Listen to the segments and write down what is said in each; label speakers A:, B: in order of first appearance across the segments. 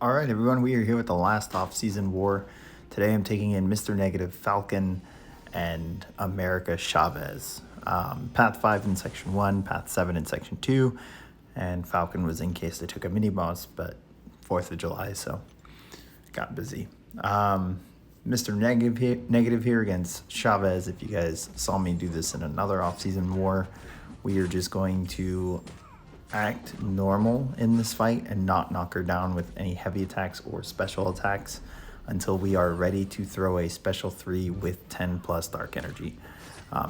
A: All right, everyone, we are here with the last off-season war. Today I'm taking in Mr. Negative Falcon and America Chavez. Path 5 in Section 1, Path 7 in Section 2, and Falcon was in case they took a mini-boss, but 4th of July, so got busy. Mr. Negative here against Chavez. If you guys saw me do this in another off-season war, we are just going to act normal in this fight and not knock her down with any heavy attacks or special attacks until we are ready to throw a special 3 with 10 plus dark energy.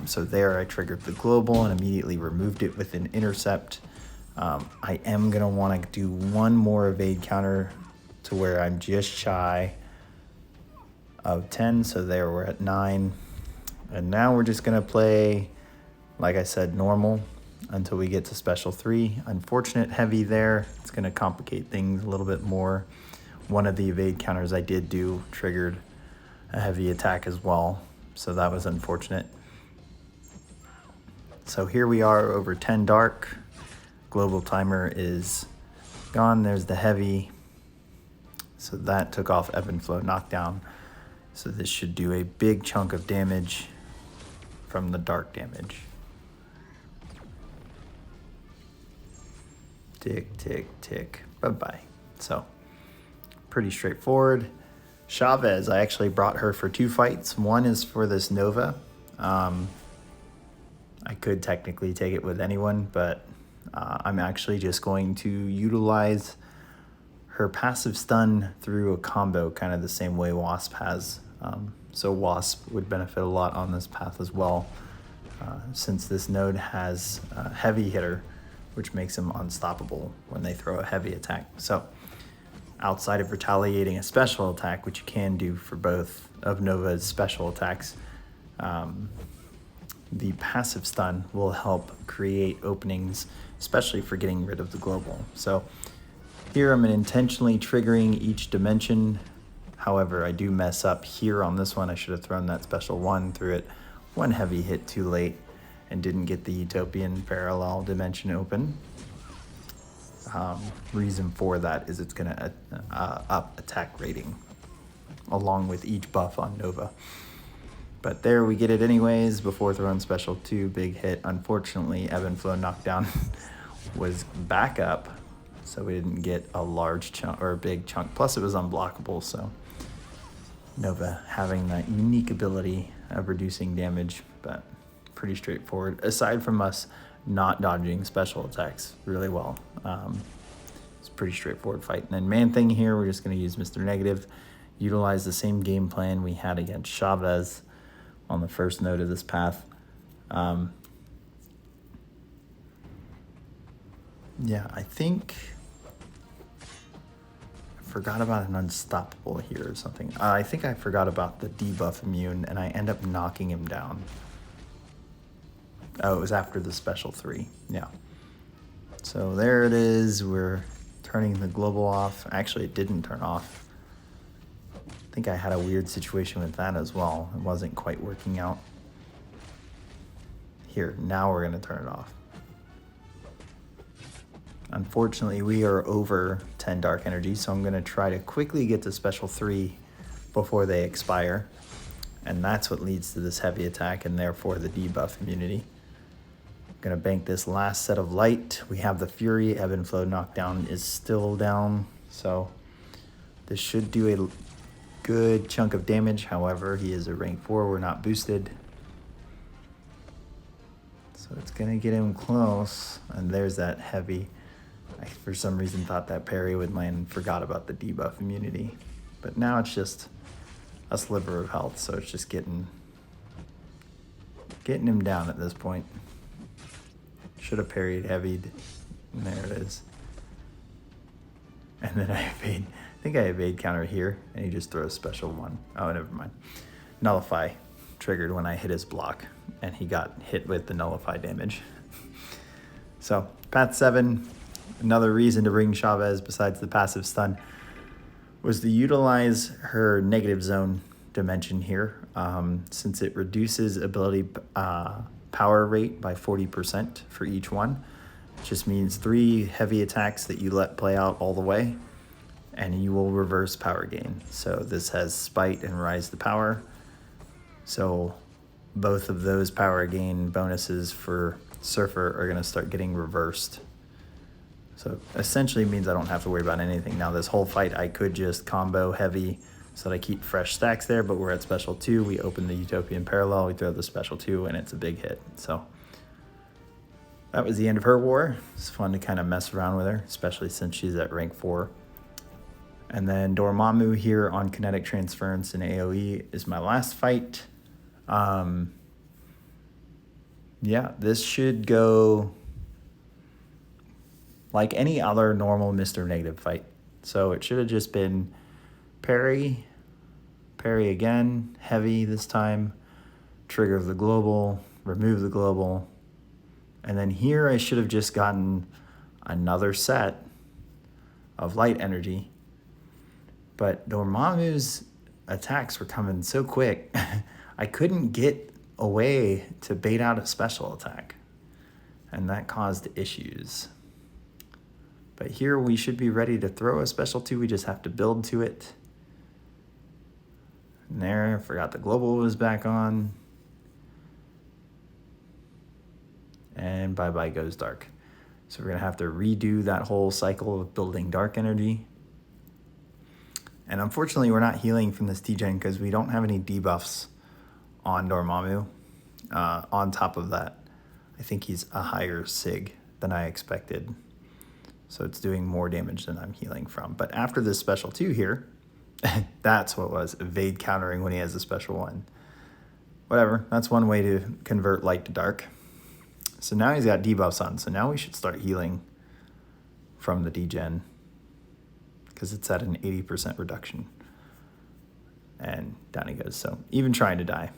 A: So there I triggered the global and immediately removed it with an intercept. I am going to want to do one more evade counter to where I'm just shy of 10. So there we're at 9. And now we're just going to play, like I said, normal until we get to special 3. Unfortunate heavy there. It's going to complicate things a little bit more. One of the evade counters I did do triggered a heavy attack as well, so that was unfortunate. So here we are over 10 dark. Global timer is gone. There's the heavy. So that took off ebb and flow knockdown. So this should do a big chunk of damage from the dark damage. Tick, tick, tick, bye-bye. So, pretty straightforward. Chavez, I actually brought her for 2 fights. One is for this Nova. I could technically take it with anyone, but I'm actually just going to utilize her passive stun through a combo, kind of the same way Wasp has. So Wasp would benefit a lot on this path as well, since this node has a heavy hitter, which makes them unstoppable when they throw a heavy attack. So outside of retaliating a special attack, which you can do for both of Nova's special attacks, the passive stun will help create openings, especially for getting rid of the global. So here I'm intentionally triggering each dimension. However, I do mess up here on this one. I should have thrown that special 1 through it. 1 heavy hit too late and didn't get the Utopian parallel dimension open. Reason for that is it's going to up attack rating along with each buff on Nova. But there we get it anyways before throwing special 2, big hit. Unfortunately, ebb and flow knockdown was back up, so we didn't get a large chunk or a big chunk. Plus it was unblockable, so Nova having that unique ability of reducing damage, but pretty straightforward, aside from us not dodging special attacks really well. It's a pretty straightforward fight. And then Man-Thing here, we're just going to use Mr. Negative, utilize the same game plan we had against Chavez on the first node of this path. Yeah, I think I forgot about an unstoppable here or something. I think I forgot about the debuff immune, and I end up knocking him down. Oh, it was after the special 3. Yeah. So there it is. We're turning the global off. Actually, it didn't turn off. I think I had a weird situation with that as well. It wasn't quite working out. Here, now we're going to turn it off. Unfortunately, we are over 10 dark energy, so I'm going to try to quickly get to special 3 before they expire. And that's what leads to this heavy attack and therefore the debuff immunity. Gonna bank this last set of light. We have the Fury. Ebb and flow knockdown is still down, so this should do a good chunk of damage. However, he is a rank 4. We're not boosted, so it's gonna get him close. And there's that heavy. I for some reason thought that parry would land and forgot about the debuff immunity, but now it's just a sliver of health, so it's just getting him down at this point. Should have parried, heavied, and there it is. And then I think I evade counter here, and he just throws special 1. Oh, never mind. Nullify triggered when I hit his block, and he got hit with the nullify damage. So, path 7, another reason to bring Chavez besides the passive stun was to utilize her negative zone dimension here, since it reduces ability power rate by 40% for each one. It just means 3 heavy attacks that you let play out all the way and you will reverse power gain. So this has Spite and Rise to Power. So both of those power gain bonuses for Surfer are going to start getting reversed. So essentially means I don't have to worry about anything. Now this whole fight I could just combo heavy so that I keep fresh stacks there, but we're at special 2. We open the Utopian Parallel, we throw the special 2, and it's a big hit. So that was the end of her war. It's fun to kind of mess around with her, especially since she's at rank 4. And then Dormammu here on Kinetic Transference and AoE is my last fight. Yeah, this should go like any other normal Mr. Negative fight. So it should have just been parry, parry again, heavy this time, trigger the global, remove the global. And then here I should have just gotten another set of light energy. But Dormammu's attacks were coming so quick, I couldn't get away to bait out a special attack. And that caused issues. But here we should be ready to throw a special 2. We just have to build to it. And there, forgot the global was back on. And bye-bye goes dark. So we're going to have to redo that whole cycle of building dark energy. And unfortunately, we're not healing from this T-Gen because we don't have any debuffs on Dormammu. On top of that, I think he's a higher SIG than I expected. So it's doing more damage than I'm healing from. But after this special 2 here, that's what it was, evade countering when he has a special 1. Whatever, that's one way to convert light to dark. So now he's got debuffs on, so now we should start healing from the degen because it's at an 80% reduction. And down he goes, so even trying to die.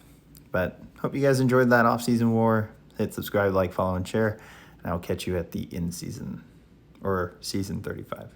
A: But hope you guys enjoyed that off-season war. Hit subscribe, like, follow, and share, and I'll catch you at the in-season or season 35.